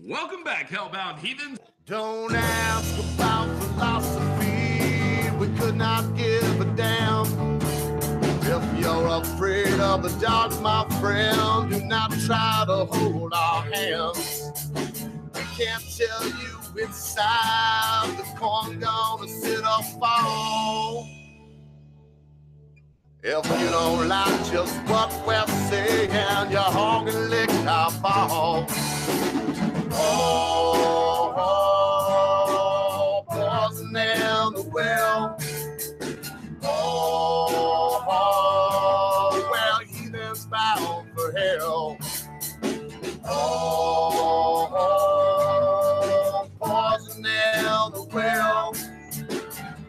Welcome back, Hellbound Heathens. Don't ask about philosophy. We could not give a damn. If you're afraid of the dark, my friend, do not try to hold our hands. We can't tell you which side the corn gonna sit or fall. If you don't like just what we're saying, you're hogging lick our balls. Oh, poison in the well. Oh, well, heathens bound for hell. Oh, poison in the well.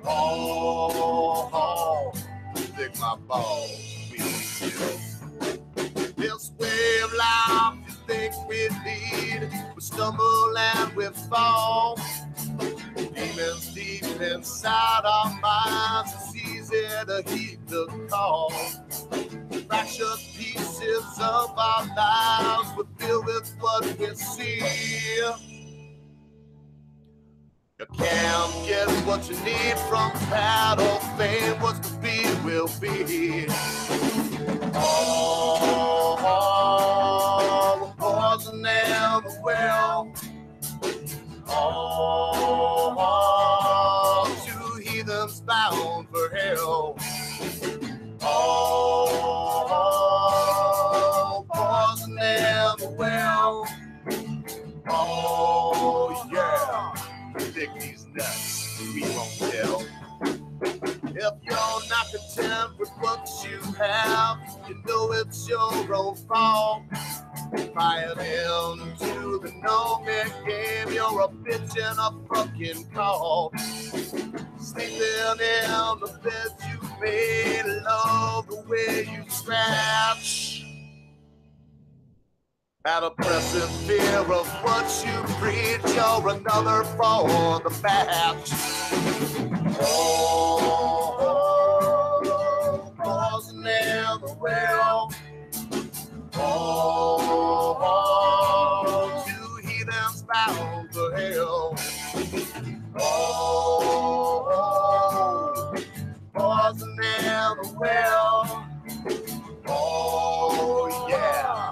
Oh, stick my balls, we kill. This way of life you think we lead, we stumble and we fall. Demons deep inside our minds, it's easy to heed the call. Fractured pieces of our lives, we fill with what we see. You can't get what you need from battle fame. What's to be will be. Oh, we're poison in the well. Oh, two heathens bound for hell. Oh, poison in the well. Oh, yeah. Pick these nuts, we won't tell. If you're not content with what you have, you know it's your own fault. Fired into the no-man game, you're a bitch and a fucking call. Sleeping in the bed you made, love the way you scratch. That oppressive fear of what you preach, you're another for the batch. Oh, poison in the well. Oh, two heathens bound for hell. Oh, poison in the well. Oh, yeah.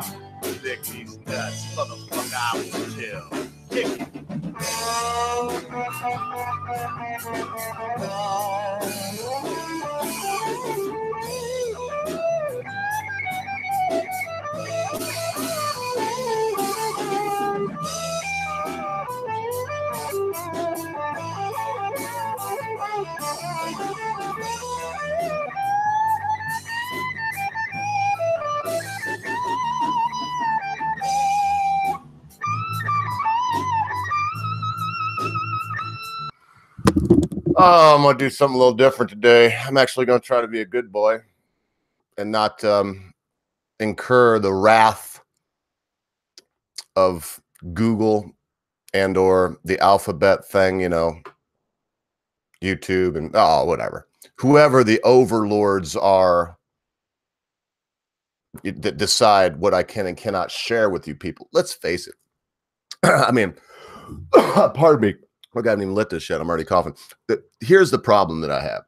Lick these nuts, motherfucker, I will kill. Kick it. Oh, I'm going to do something a little different today. I'm actually going to try to be a good boy and not incur the wrath of Google and or the alphabet thing, you know, YouTube and whatever. Whoever the overlords are that decide what I can and cannot share with you people. Let's face it. I mean, pardon me. Look, I haven't even lit this shit. I'm already coughing. Here's the problem that I have.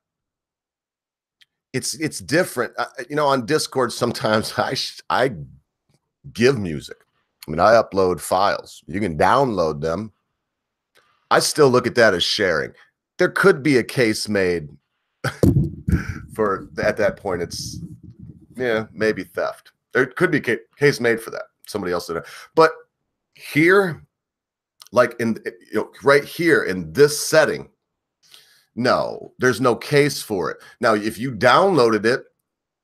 It's different. You know, on Discord, sometimes I give music. I mean, I upload files. You can download them. I still look at that as sharing. There could be a case made for, at that point, it's, yeah, maybe theft. There could be a case made for that. Somebody else did it. But here, like in, you know, right here in this setting, no, there's no case for it. Now, if you downloaded it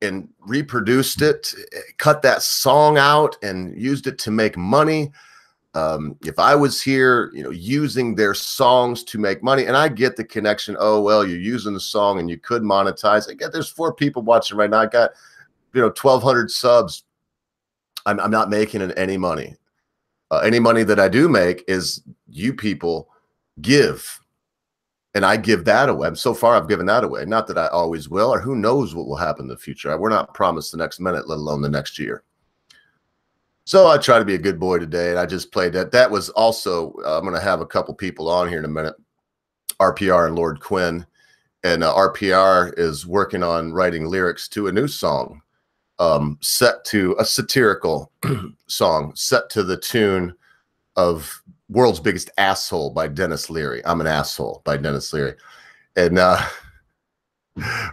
and reproduced it, cut that song out and used it to make money, if I was here, you know, using their songs to make money, and I get the connection. Oh, well, you're using the song and you could monetize. I get there's 4 people watching right now. I got, you know, 1,200 subs. I'm not making any money. Any money that I do make is you people give, and I give that away. So far, I've given that away. Not that I always will, or who knows what will happen in the future. We're not promised the next minute, let alone the next year. So I try to be a good boy today, and I just played that. That was also, I'm going to have a couple people on here in a minute, RPR and Lord Quinn. And RPR is working on writing lyrics to a new song, set to a satirical song, set to the tune of World's Biggest Asshole by Dennis Leary. I'm an Asshole by Dennis Leary. And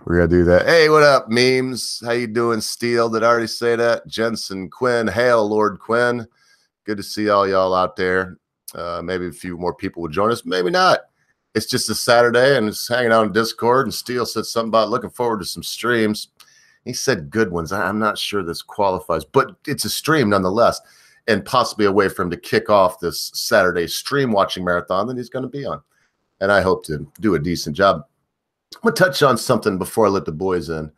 we're going to do that. Hey, what up, memes? How you doing, Steele? Did I already say that? Jensen, Quinn. Hail, Lord Quinn. Good to see all y'all out there. Maybe a few more people will join us. Maybe not. It's just a Saturday and it's hanging out in Discord. And Steele said something about looking forward to some streams. He said good ones. I'm not sure this qualifies, but it's a stream nonetheless, and possibly a way for him to kick off this Saturday stream watching marathon that he's going to be on. And I hope to do a decent job. I'm going to touch on something before I let the boys in.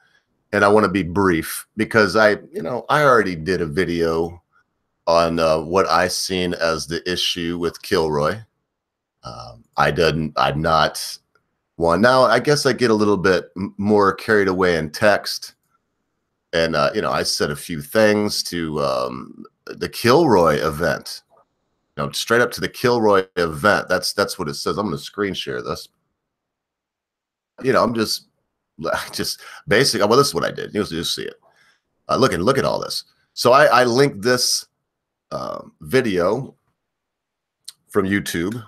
And I want to be brief because I already did a video on what I seen as the issue with Kilroy. I'm not one. Now, I guess I get a little bit more carried away in text. And, I said a few things to the Kilroy event, straight up to the Kilroy event. That's what it says. I'm going to screen share this. I'm just basically, well, this is what I did. You'll just see it. Look at all this. So I linked this video from YouTube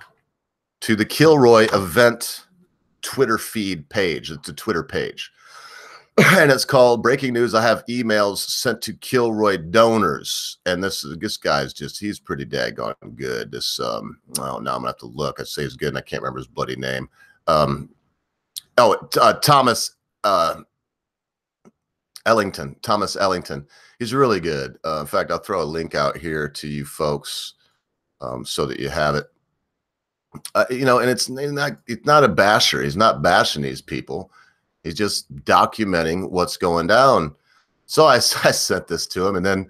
to the Kilroy event Twitter feed page. It's a Twitter page. And it's called Breaking News. I have emails sent to Kilroy donors. And this guy's he's pretty daggone good. This, well, now I'm going to have to look. I say he's good and I can't remember his bloody name. Thomas Ellington. Thomas Ellington. He's really good. In fact, I'll throw a link out here to you folks so that you have it. And it's not a basher. He's not bashing these people. He's just documenting what's going down. So I sent this to him, and then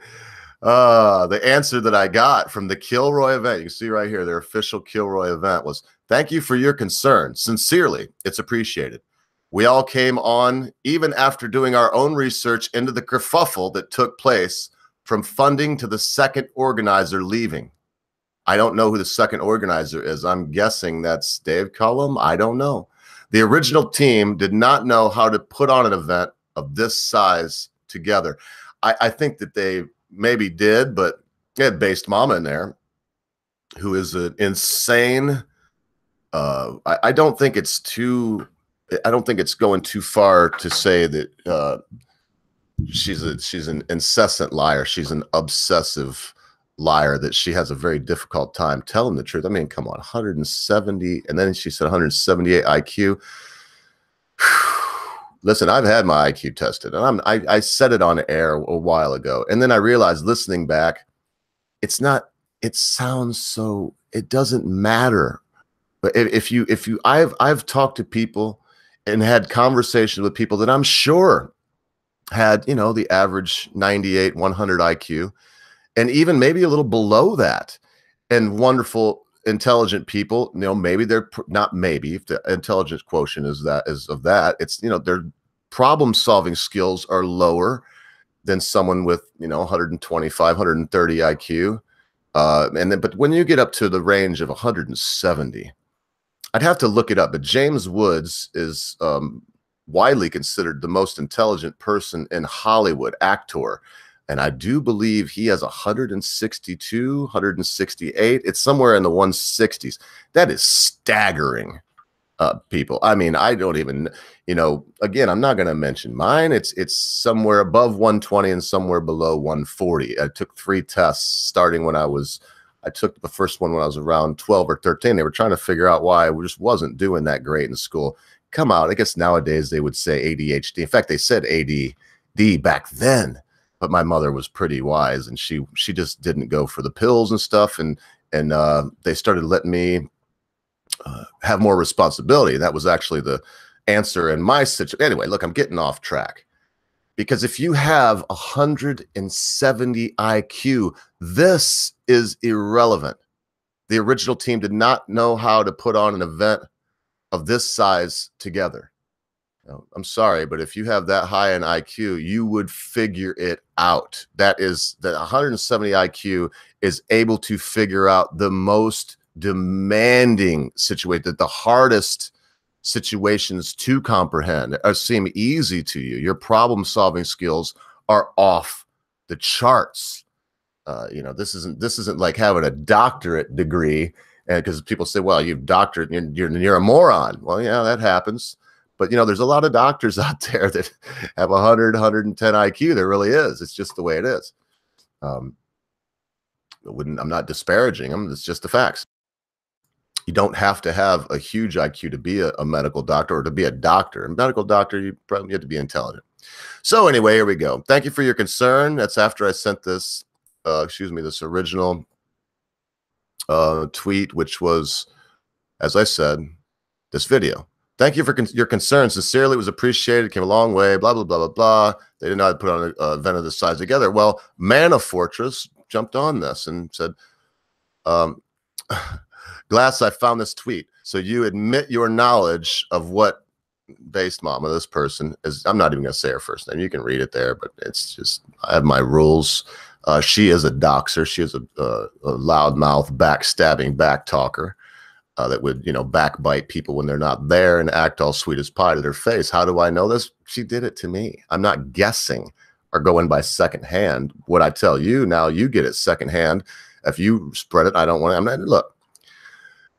the answer that I got from the Kilroy event, you can see right here, their official Kilroy event was, "Thank you for your concern. Sincerely, it's appreciated. We all came on even after doing our own research into the kerfuffle that took place from funding to the second organizer leaving." I don't know who the second organizer is. I'm guessing that's Dave Cullum. I don't know. The original team did not know how to put on an event of this size together. I think that they maybe did, but they had Based Mama in there, who is an insane. I don't think it's going too far to say that she's an incessant liar. She's an obsessive liar, that she has a very difficult time telling the truth. I mean, come on, 170, and then she said 178 IQ. Listen, I've had my IQ tested, and I said it on air a while ago, and then I realized listening back, it sounds so, it doesn't matter. But I've talked to people and had conversations with people that I'm sure had, the average 98, 100 IQ. And even maybe a little below that, and wonderful, intelligent people, maybe they're not, maybe if the intelligence quotient is of that, it's, their problem solving skills are lower than someone with, 125, 130 IQ. But when you get up to the range of 170, I'd have to look it up, but James Woods is widely considered the most intelligent person in Hollywood, actor. And I do believe he has 162, 168. It's somewhere in the 160s. That is staggering, people. I mean, I don't even, again, I'm not going to mention mine. It's somewhere above 120 and somewhere below 140. I took 3 tests starting when I took the first one when I was around 12 or 13. They were trying to figure out why I just wasn't doing that great in school. Come out. I guess nowadays they would say ADHD. In fact, they said ADD back then. But my mother was pretty wise, and she just didn't go for the pills and stuff. And they started letting me have more responsibility. That was actually the answer in my situation. Anyway, look, I'm getting off track, because if you have 170 IQ, this is irrelevant. The original team did not know how to put on an event of this size together. I'm sorry, but if you have that high in IQ, you would figure it out. That is, the 170 IQ is able to figure out the most demanding situation, that the hardest situations to comprehend seem easy to you. Your problem-solving skills are off the charts. This isn't like having a doctorate degree, and because people say, well, you've doctorate, you're a moron. Well, yeah, that happens. But, there's a lot of doctors out there that have 100, 110 IQ. There really is. It's just the way it is. I'm not disparaging them. It's just the facts. You don't have to have a huge IQ to be a medical doctor or to be a doctor. A medical doctor, you probably have to be intelligent. So anyway, here we go. Thank you for your concern. That's after I sent this, this original tweet, which was, as I said, this video. Thank you for your concern. Sincerely, it was appreciated. Came a long way. Blah, blah, blah, blah, blah. They did not put on an event of this size together. Well, Mana Fortress jumped on this and said, Glass, I found this tweet. So you admit your knowledge of what Based Mama, this person, is. I'm not even going to say her first name. You can read it there, but it's just, I have my rules. She is a doxer. She is a loudmouth, backstabbing, backtalker. That would, backbite people when they're not there and act all sweet as pie to their face. How do I know this? She did it to me. I'm not guessing or going by secondhand. What I tell you now, you get it secondhand. If you spread it, I don't want to. I'm not, look.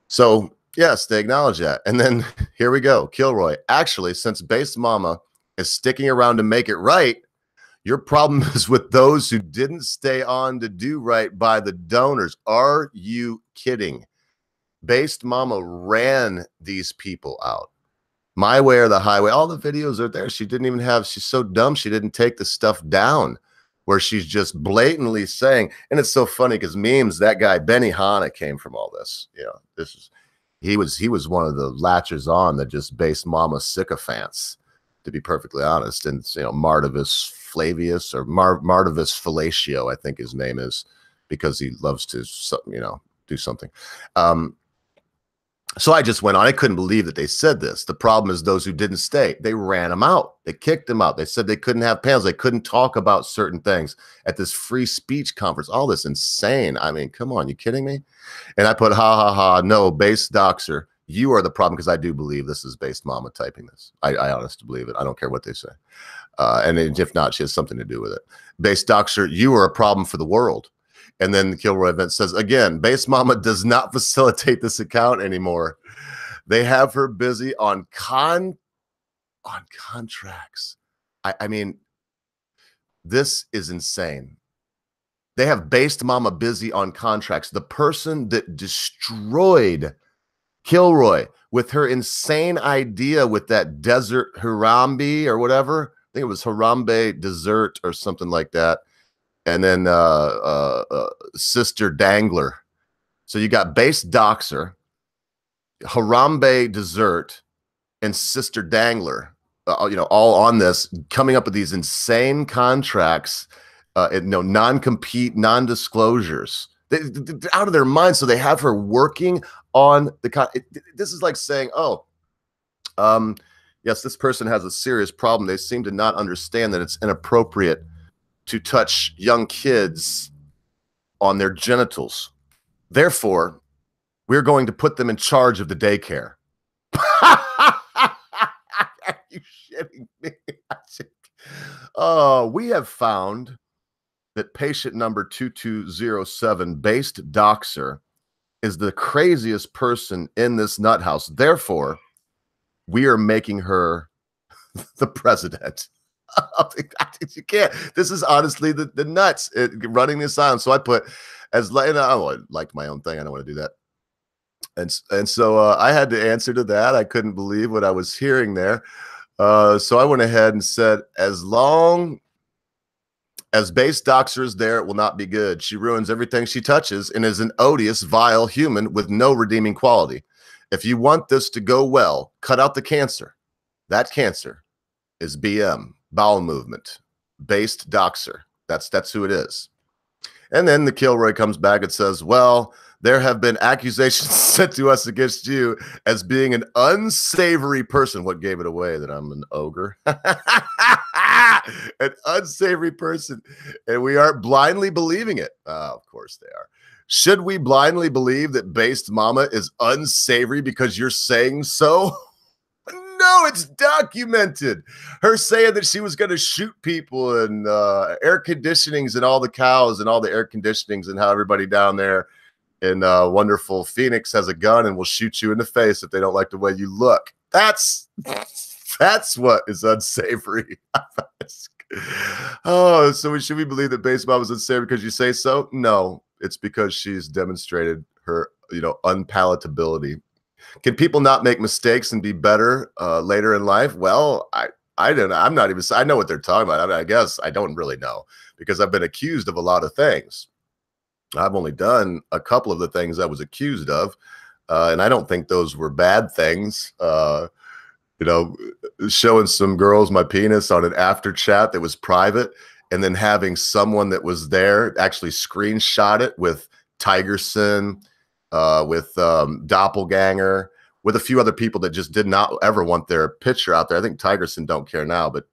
So yes, they acknowledge that. And then here we go. Kilroy. Actually, since Based Mama is sticking around to make it right, your problem is with those who didn't stay on to do right by the donors. Are you kidding? Based Mama ran these people out. My Way or the Highway. All the videos are there. She didn't even have, she's so dumb she didn't take the stuff down where she's just blatantly saying, and it's so funny because memes, that guy Benny Hanna came from all this. He was one of the latchers on that just Based Mama sycophants, to be perfectly honest. And Martivus Flavius or Martivus Fellatio, I think his name is, because he loves to do something. So I just went on. I couldn't believe that they said this. The problem is those who didn't stay. They ran them out. They kicked them out. They said they couldn't have panels. They couldn't talk about certain things at this free speech conference. All this insane. I mean, come on, you kidding me? And I put, ha, ha, ha, no, Based Doxer, you are the problem, because I do believe this is Based Mama typing this. I honestly believe it. I don't care what they say. And if not, she has something to do with it. Based Doxer, you are a problem for the world. And then the Kilroy event says, again, Based Mama does not facilitate this account anymore. They have her busy on contracts. I mean, this is insane. They have Based Mama busy on contracts. The person that destroyed Kilroy with her insane idea with that desert Harambe or whatever. I think it was Harambe dessert or something like that. And then Sister Dangler. So you got Based Doxer, Harambe Dessert, and Sister Dangler, all on this, coming up with these insane contracts, non-compete, non-disclosures. They're out of their minds. So they have her working on the this is like saying, yes, this person has a serious problem. They seem to not understand that it's inappropriate to touch young kids on their genitals. Therefore, we're going to put them in charge of the daycare. Are you shitting me? We have found that patient number 2207, Based Doxer, is the craziest person in this nut house. Therefore, we are making her the president. You can't. This is honestly the nuts running the asylum. So I put I liked my own thing. I don't want to do that. And so I had to answer to that. I couldn't believe what I was hearing there. So I went ahead and said, as long as Based Doxer is there, it will not be good. She ruins everything she touches and is an odious, vile human with no redeeming quality. If you want this to go well, cut out the cancer. That cancer is BM. Bowel movement, Based Doxer. That's who it is. And then the Kilroy comes back and says, well, There have been accusations sent to us against you as being an unsavory person. What gave it away? That I'm an ogre? An unsavory person. And we aren't blindly believing it. Of course they are. Should we blindly believe that Based Mama is unsavory because you're saying so? No, it's documented. Her saying that she was going to shoot people and air conditionings and all the cows and all the air conditionings and how everybody down there in wonderful Phoenix has a gun and will shoot you in the face if they don't like the way you look. That's what is unsavory. Oh, so should we believe that Based Mom is unsavory because you say so? No, it's because she's demonstrated her, unpalatability. Can people not make mistakes and be better later in life? Well, I don't know. I'm not even. I know what they're talking about. I mean, I guess I don't really know because I've been accused of a lot of things. I've only done a couple of the things I was accused of, and I don't think those were bad things. Showing some girls my penis on an after chat that was private, and then having someone that was there actually screenshot it with Tigerson, with Doppelganger, with a few other people that just did not ever want their picture out there. I think Tigerson don't care now, but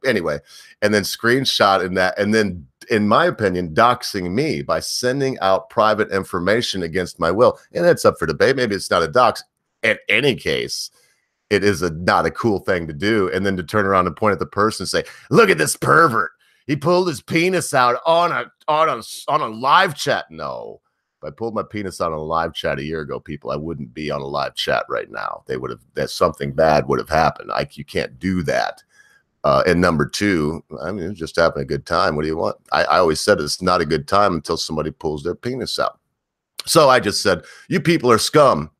anyway, and then screenshot in that, and then, in my opinion, doxing me by sending out private information against my will. And that's up for debate. Maybe it's not a dox. In any case, it is not a cool thing to do. And then to turn around and point at the person and say, look at this pervert. He pulled his penis out on a live chat. No. If I pulled my penis out on a live chat a year ago, people, I wouldn't be on a live chat right now. They would have, that something bad would have happened. You can't do that. And number two, I mean, just having a good time. What do you want? I always said it's not a good time until somebody pulls their penis out. So I just said, you people are scum.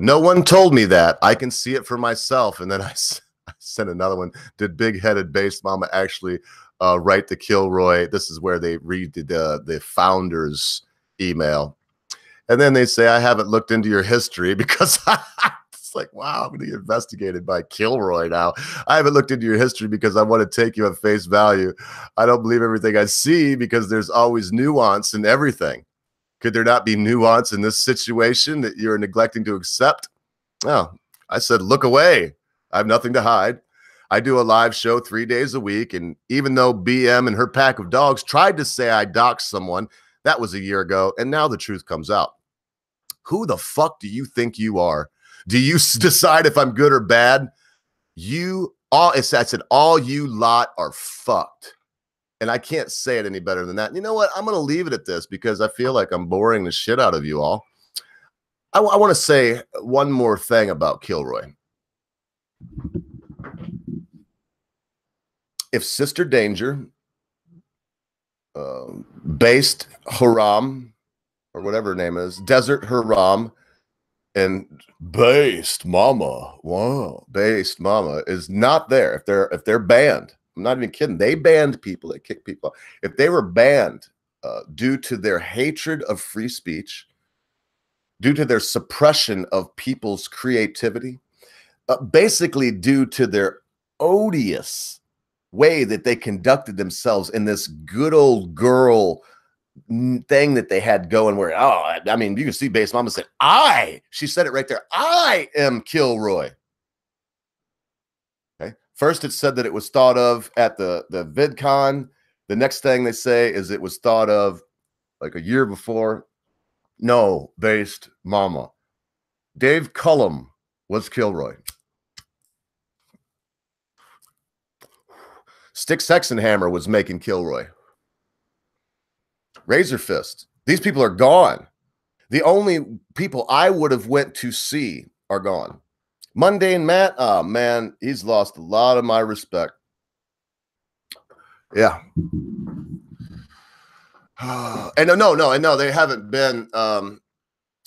No one told me that. I can see it for myself. And then I sent another one. Did big-headed Based Mama actually write the Kilroy? This is where they read the founders email, and then they say, I haven't looked into your history because it's like, wow, I'm going to get investigated by Kilroy now. I haven't looked into your history because I want to take you at face value. I don't believe everything I see because there's always nuance in everything. Could there not be nuance in this situation that you're neglecting to accept? No, I said, look away. I have nothing to hide. I do a live show 3 days a week, and even though BM and her pack of dogs tried to say I doxed someone, that was a year ago, and now the truth comes out. Who the fuck do you think you are? Do you decide if I'm good or bad? I said, all you lot are fucked. And I can't say it any better than that. You know what? I'm going to leave it at this because I feel like I'm boring the shit out of you all. I want to say one more thing about Kilroy. If Sister Danger, Based Haram, or whatever her name is, Desert Haram, and Based Mama, wow, Based Mama is not there. If they're banned, I'm not even kidding. They banned people. They kicked people. If they were banned due to their hatred of free speech, due to their suppression of people's creativity, basically due to their odious way that they conducted themselves in this good old girl thing that they had going where, I mean, you can see Based Mama said, she said it right there. I am Kilroy. Okay. First, it said that it was thought of at the VidCon. The next thing they say is it was thought of like a year before. No, Based Mama. Dave Cullum was Kilroy. Stick Hexenhammer was making Kilroy. Razor Fist. These people are gone. The only people I would have went to see are gone. Mundane Matt, oh man, he's lost a lot of my respect. Yeah. And no, they haven't been. I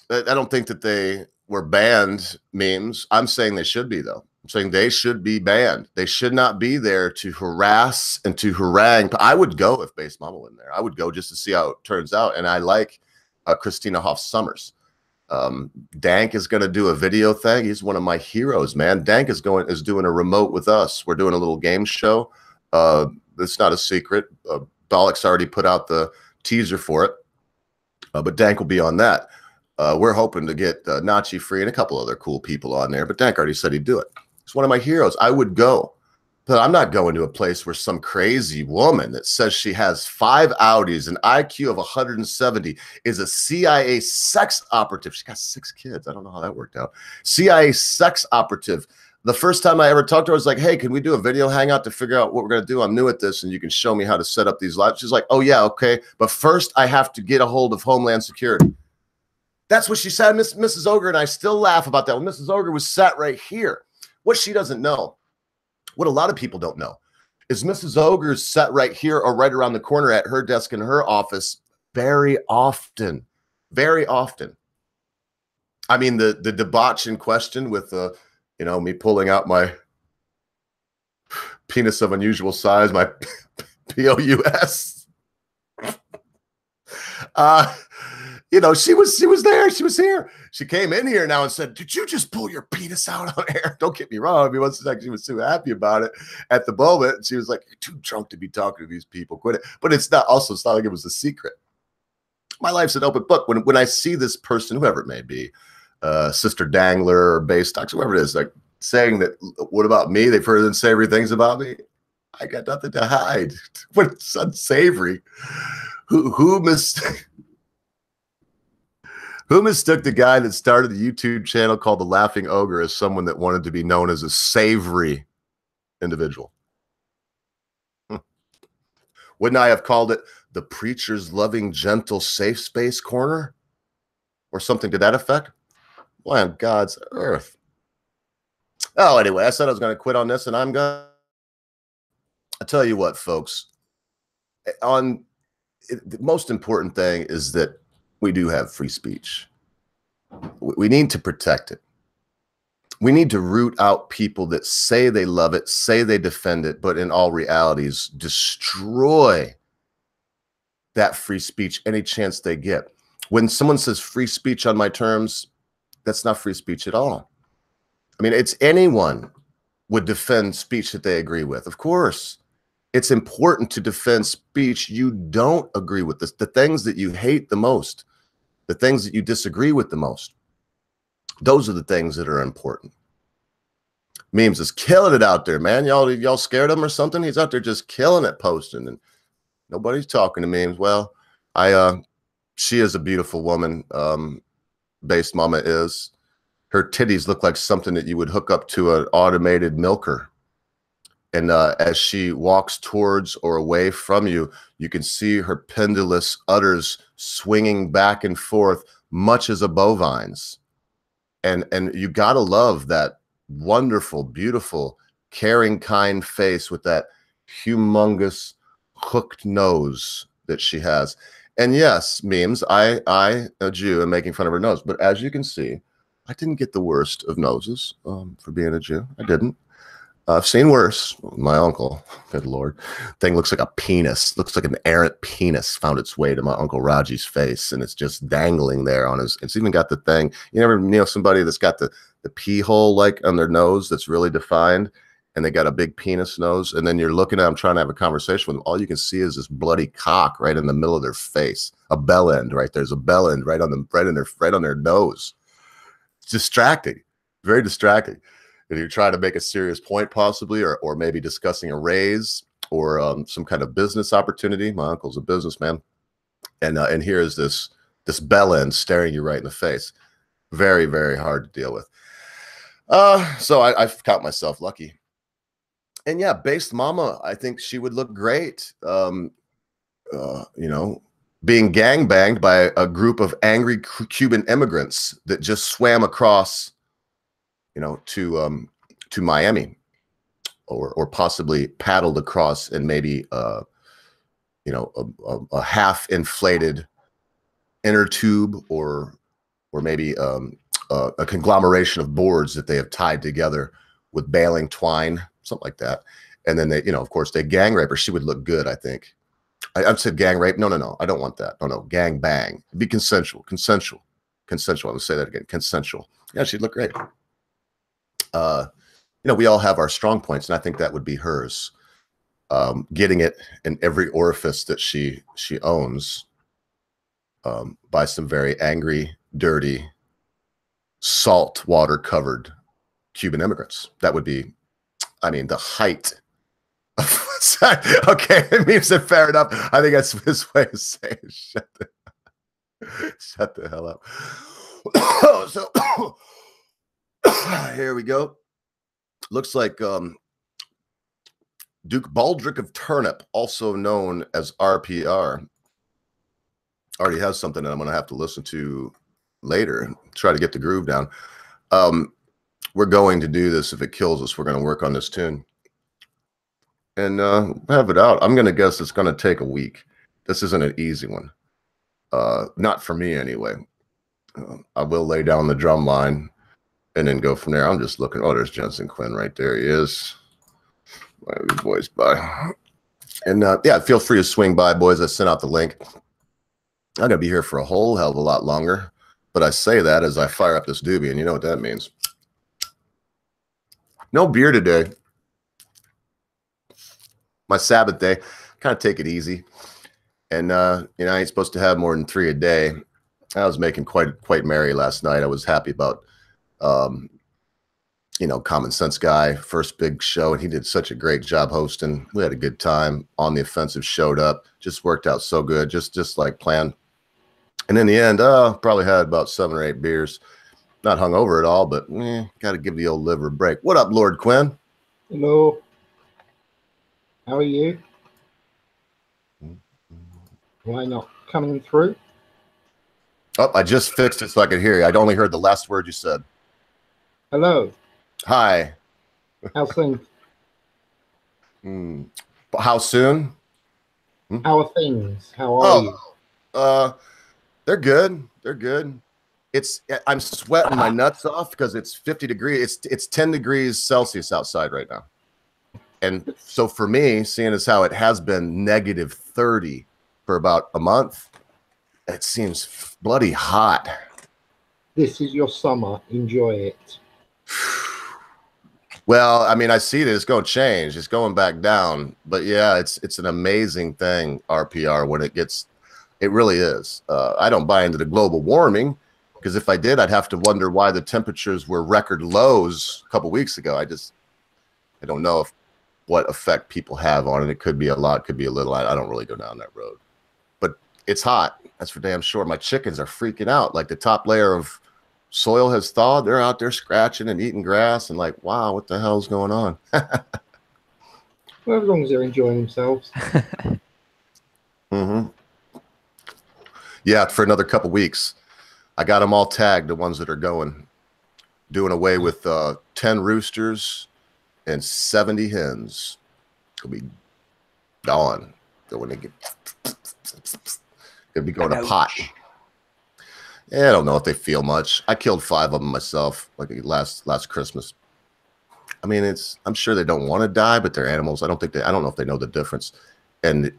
don't think that they were banned memes. I'm saying they should be, though. I'm saying they should be banned. They should not be there to harass and to harangue. I would go if Based Mama went there. I would go just to see how it turns out. And I like Christina Hoff Summers. Dank is going to do a video thing. He's one of my heroes, man. Dank is doing a remote with us. We're doing a little game show. It's not a secret. Bollock's already put out the teaser for it. But Dank will be on that. We're hoping to get Nachi Free and a couple other cool people on there, but Dank already said he'd do it. It's one of my heroes. I would go, but I'm not going to a place where some crazy woman that says she has 5 Audis, an IQ of 170, is a CIA sex operative. She got 6 kids. I don't know how that worked out. CIA sex operative. The first time I ever talked to her, I was like, hey, can we do a video hangout to figure out what we're going to do? I'm new at this, and you can show me how to set up these lives. She's like, oh, yeah, okay. But first, I have to get a hold of Homeland Security. That's what she said. Mrs. Ogre and I still laugh about that. Well, Mrs. Ogre was sat right here. What she doesn't know, what a lot of people don't know, is Mrs. Ogre's sat right here or right around the corner at her desk in her office very often. Very often. I mean, the debauch in question with me pulling out my penis of unusual size, my POUS. She was there. She was here. She came in here now and said, did you just pull your penis out on air? Don't get me wrong. I mean, she was too happy about it at the moment. She was like, you're too drunk to be talking to these people. Quit it. But it's not like it was a secret. My life's an open book. When I see this person, whoever it may be, Sister Dangler or Base Stocks, whoever it is, like saying that, what about me? They've heard unsavory things about me. I got nothing to hide. What's unsavory? Who mistook the guy that started the YouTube channel called The Laughing Ogre as someone that wanted to be known as a savory individual? Wouldn't I have called it the preacher's loving, gentle, safe space corner? Or something to that effect? Why on God's earth? Oh, anyway, I said I was going to quit on this, and I'm going to. I tell you what, folks. The most important thing is that we do have free speech. We need to protect it. We need to root out people that say they love it, say they defend it, but in all realities, destroy that free speech any chance they get. When someone says free speech on my terms, that's not free speech at all. I mean, it's anyone would defend speech that they agree with. Of course, it's important to defend speech you don't agree with, the things that you hate the most, the things that you disagree with the most. Those are the things that are important. Memes is killing it out there, man. Y'all scared of him or something? He's out there just killing it, posting, and nobody's talking to Memes. Well, she is a beautiful woman. Based Mama is. Her titties look like something that you would hook up to an automated milker. And as she walks towards or away from you, you can see her pendulous udders swinging back and forth, much as a bovine's. And you gotta love that wonderful, beautiful, caring, kind face with that humongous hooked nose that she has. And yes, Memes, I, a Jew, am making fun of her nose. But as you can see, I didn't get the worst of noses for being a Jew. I didn't. I've seen worse. My uncle, good Lord, thing looks like a penis. Looks like an errant penis found its way to my Uncle Raji's face, and it's just dangling there on his. It's even got the thing. You never know somebody that's got the pee hole like on their nose that's really defined, and they got a big penis nose, and then you're looking at them trying to have a conversation with them. All you can see is this bloody cock right in the middle of their face, a bell end right there's a bell end right on their nose. It's distracting, very distracting. If you're trying to make a serious point, possibly, or maybe discussing a raise or some kind of business opportunity. My uncle's a businessman, and here is this bell end staring you right in the face. Very, very hard to deal with. So I count myself lucky. And yeah, Based Mama, I think she would look great. Being gangbanged by a group of angry Cuban immigrants that just swam across, to Miami, or possibly paddled across in maybe a half inflated inner tube, or maybe a conglomeration of boards that they have tied together with baling twine, something like that. And then they, of course, they gang rape her. She would look good, I think. I said gang rape. No. I don't want that. No. Gang bang. It'd be consensual. I'm gonna say that again. Consensual. Yeah, she'd look great. We all have our strong points, and I think that would be hers. Getting it in every orifice that she owns. by some very angry, dirty, salt water covered Cuban immigrants. That would be, I mean, the height of, okay, it means it fair enough. I think that's his way of saying shut the hell up. So here we go. Looks like Duke Baldrick of Turnip, also known as RPR, already has something that I'm going to have to listen to later and try to get the groove down. We're going to do this. If it kills us, we're going to work on this tune and have it out. I'm going to guess it's going to take a week. This isn't an easy one. Not for me anyway. I will lay down the drum line and then go from there. I'm just looking. Oh, there's Jensen Quinn right there. He is. Boys, bye. And yeah, feel free to swing by, boys. I sent out the link. I'm gonna be here for a whole hell of a lot longer, but I say that as I fire up this Dubie, and you know what that means. No beer today. My Sabbath day. Kind of take it easy, and you know, I ain't supposed to have more than 3 a day. I was making quite merry last night. I was happy about, you know, Common Sense Guy, first big show, and he did such a great job hosting. We had a good time. On the Offensive showed up, just worked out so good, just like planned. And in the end, probably had about 7 or 8 beers. Not hungover at all, but got to give the old liver a break. What up, Lord Quinn? Hello. How are you? Why not coming through? Oh, I just fixed it so I could hear you. I'd only heard the last word you said. Hello. Hi. How's things? How soon? How are things? How are you? They're good. They're good. I'm sweating my nuts off because it's 50 degrees. It's 10 degrees Celsius outside right now. And so for me, seeing as how it has been negative 30 for about a month, it seems bloody hot. This is your summer. Enjoy it. Well, I mean, I see that it's going to change. It's going back down. But yeah, it's an amazing thing, RPR, when it gets, it really is. I don't buy into the global warming, because if I did, I'd have to wonder why the temperatures were record lows a couple weeks ago. I don't know what effect people have on it. It could be a lot, could be a little. I don't really go down that road. But it's hot. That's for damn sure. My chickens are freaking out. Like the top layer of soil has thawed. They're out there scratching and eating grass and like, wow, what the hell's going on? Well, as long as they're enjoying themselves. Yeah, for another couple weeks. I got them all tagged, the ones that are going. Doing away with 10 roosters and 70 hens. It'll be gone. So when they get, it'll be going to pot. Yeah, I don't know if they feel much. I killed 5 of them myself, like last Christmas. I mean, I'm sure they don't want to die, but they're animals. I don't know if they know the difference. And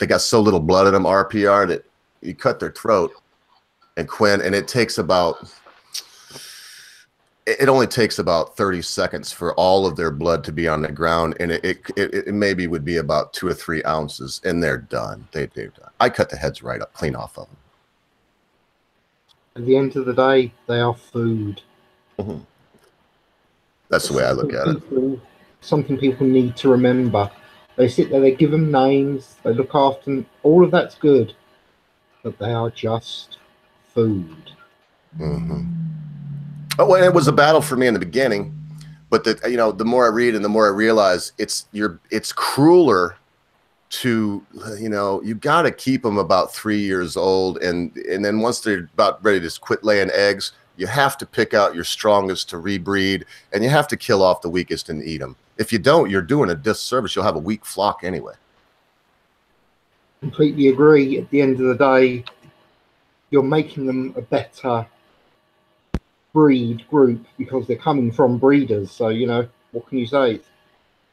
they got so little blood in them, RPR, that you cut their throat and Quinn, and it only takes about 30 seconds for all of their blood to be on the ground, and it maybe would be about 2 or 3 ounces, and they're done. They're done. I cut the heads right up, clean off of them. At the end of the day, they are food. That's the way I look at it. Something people need to remember. They sit there, they give them names, they look after them. All of that's good, but they are just food. Oh, well, it was a battle for me in the beginning, but the more I read and the more I realize it's crueler to, you got to keep them about 3 years old, and then once they're about ready to quit laying eggs, you have to pick out your strongest to rebreed, and you have to kill off the weakest and eat them. If you don't, you're doing a disservice. You'll have a weak flock anyway. Completely agree. At the end of the day, you're making them a better breed group because they're coming from breeders. So, what can you say? It's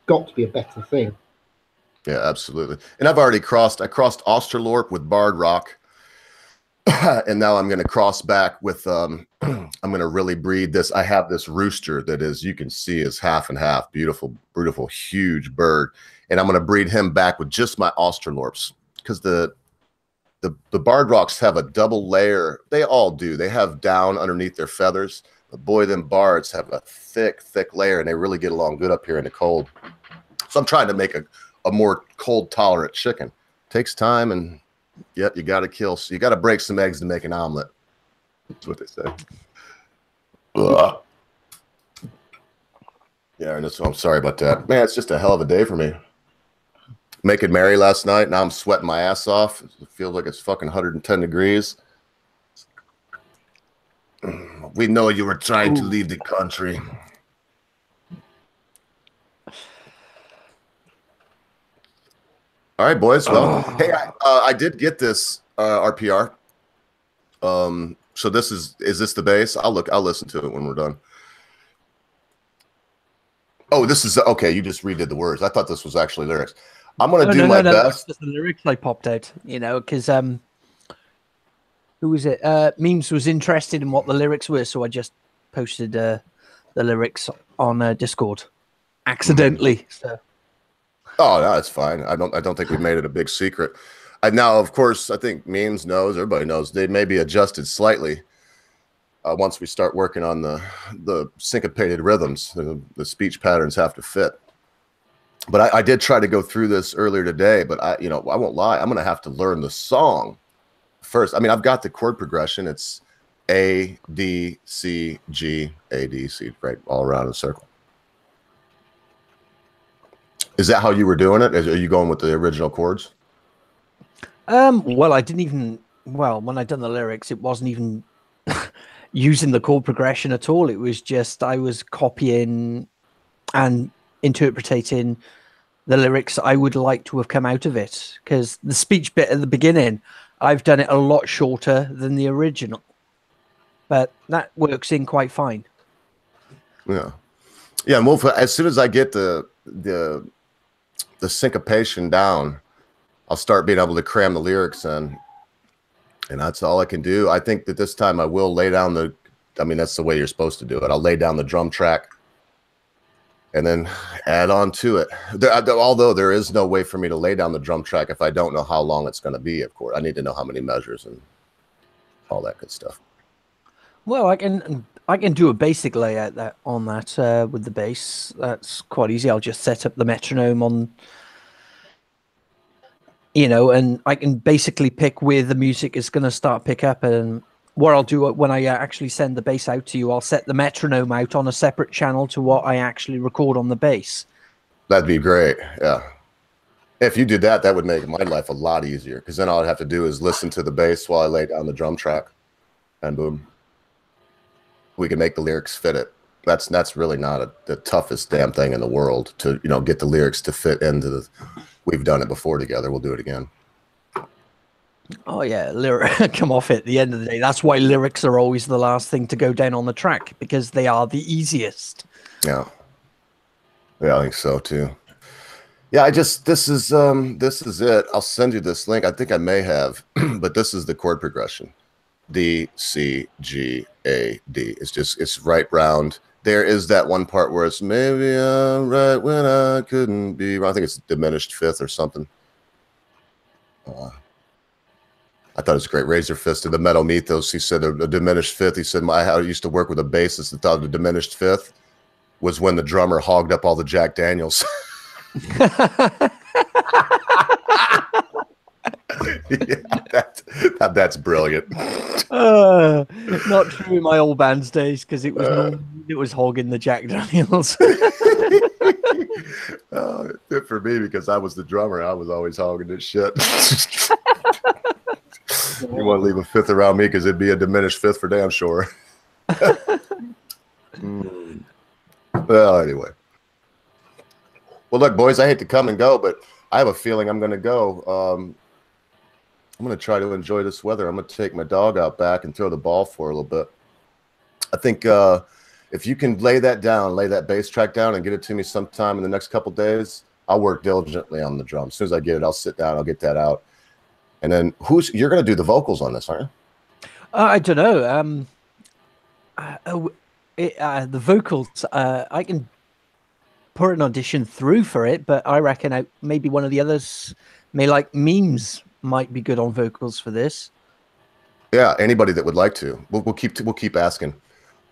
got to be a better thing. Yeah, absolutely. And I crossed Australorp with Barred Rock. And now I'm going to cross back with, I'm going to really breed this. I have this rooster that is, you can see, is half and half. Beautiful, beautiful, huge bird. And I'm going to breed him back with just my Australorps, because the the Bard Rocks have a double layer. They all do. They have down underneath their feathers. But boy, them Bards have a thick layer, and they really get along good up here in the cold. So I'm trying to make a more cold tolerant chicken. Takes time, and yet you got to kill. So you got to break some eggs to make an omelet. That's what they say. Ugh. Yeah, and I'm sorry about that. Man, it's just a hell of a day for me. Making merry last night. Now I'm sweating my ass off. It feels like it's fucking 110 degrees. We know you were trying to leave the country. All right, boys. Well, hey, I did get this RPR. So is this the bass? I'll listen to it when we're done. Oh, this is okay. You just redid the words. I thought this was actually lyrics. I'm gonna do my best. The lyrics I popped out, because who was it? Memes was interested in what the lyrics were, so I just posted the lyrics on Discord accidentally. So. Oh, no, that's fine. I don't think we made it a big secret. Now, of course, I think Memes knows. Everybody knows they may be adjusted slightly once we start working on the syncopated rhythms. The speech patterns have to fit. But I did try to go through this earlier today. But I won't lie. I'm going to have to learn the song first. I mean, I've got the chord progression. It's A, D, C, G, A, D, C, right, all around in a circle. Is that how you were doing it? Are you going with the original chords? Well, I didn't even. Well, when I done the lyrics, it wasn't even using the chord progression at all. It was just I was copying and interpreting the lyrics I would like to have come out of it. Because the speech bit at the beginning, I've done it a lot shorter than the original, but that works in quite fine. Yeah, yeah. And well, as soon as I get the syncopation down, I'll start being able to cram the lyrics in, and that's all I can do. I think that this time I will lay down that's the way you're supposed to do it. I'll lay down the drum track and then add on to it. Although there is no way for me to lay down the drum track if I don't know how long it's going to be, of course. I need to know how many measures and all that good stuff. Well, I can do a basic layout with the bass. That's quite easy. I'll just set up the metronome on, and I can basically pick where the music is going to start pick up. And what I'll do when I actually send the bass out to you, I'll set the metronome out on a separate channel to what I actually record on the bass. That'd be great. Yeah. If you did that, that would make my life a lot easier, because then all I'd have to do is listen to the bass while I lay down the drum track, and boom, we can make the lyrics fit it. That's really not the toughest damn thing in the world to get the lyrics to fit into the. We've done it before together. We'll do it again. Oh yeah, lyric come off at the end of the day. That's why lyrics are always the last thing to go down on the track, because they are the easiest. Yeah, I think so too. Yeah, this is it. I'll send you this link. I think I may have, but this is the chord progression. D, C, G, A, D. It's right round. There is that one part where it's maybe I'm right when I couldn't be wrong. I think it's diminished fifth or something. I thought it was great. Razor Fist in the Metal Mythos. He said a diminished fifth. He said I used to work with a bassist that thought the diminished fifth was when the drummer hogged up all the Jack Daniels. Yeah, that's brilliant. Not true in my old band's days, because it was hogging the Jack Daniels. Fit for me because I was the drummer. I was always hogging this shit. You want to leave a fifth around me because it'd be a diminished fifth for damn sure. Well, anyway. Well, look, boys, I hate to come and go, but I have a feeling I'm going to go. I'm going to try to enjoy this weather. I'm going to take my dog out back and throw the ball for a little bit. I think if you can lay that bass track down and get it to me sometime in the next couple days, I'll work diligently on the drum. As soon as I get it, I'll sit down, I'll get that out. And then you're going to do the vocals on this, aren't you? I don't know. The vocals, I can put an audition through for it, but I reckon maybe one of the others may like Memes might be good on vocals for this. Yeah, anybody that would like to, we'll keep asking,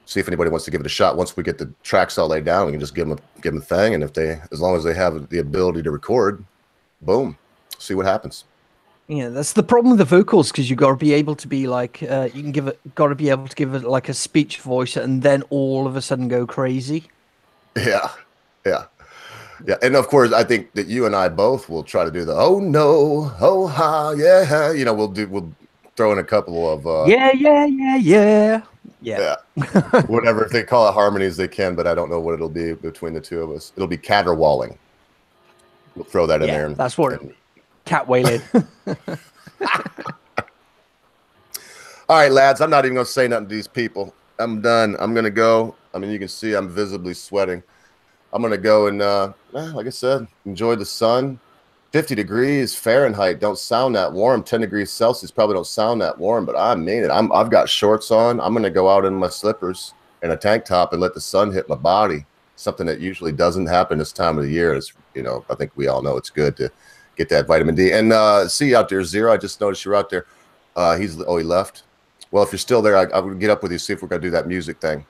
see if anybody wants to give it a shot. Once we get the tracks all laid down, we can just give them a thing, and as long as they have the ability to record, boom, see what happens. Yeah, that's the problem with the vocals, because you got to be able to be like got to be able to give it like a speech voice, and then all of a sudden go crazy. Yeah, and of course, I think that you and I both will try to do the oh no, oh ha, yeah. We'll throw in a couple of yeah. Whatever, if they call it harmonies, they can, but I don't know what it'll be between the two of us. It'll be caterwauling. We'll throw that in there. That's what cat wailing. All right, lads, I'm not even going to say nothing to these people. I'm done. I'm going to go. I mean, you can see I'm visibly sweating. I'm going to go and, like I said, enjoy the sun. 50 degrees Fahrenheit don't sound that warm. 10 degrees Celsius probably don't sound that warm, but I mean it. I've got shorts on. I'm going to go out in my slippers and a tank top and let the sun hit my body, something that usually doesn't happen this time of the year. Is, I think we all know it's good to get that vitamin D. And see you out there, Zero. I just noticed you're out there. He left. Well, if you're still there, I would get up with you, see if we're going to do that music thing.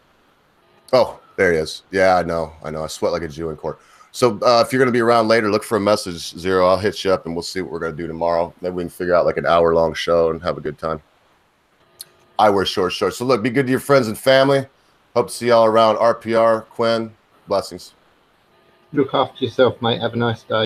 Oh, there he is. Yeah, I know. I sweat like a Jew in court. So if you're going to be around later, look for a message, Zero. I'll hit you up, and we'll see what we're going to do tomorrow. Maybe we can figure out like an hour-long show and have a good time. I wear short shorts. So look, be good to your friends and family. Hope to see y'all around. RPR, Quinn, blessings. Look after yourself, mate. Have a nice day.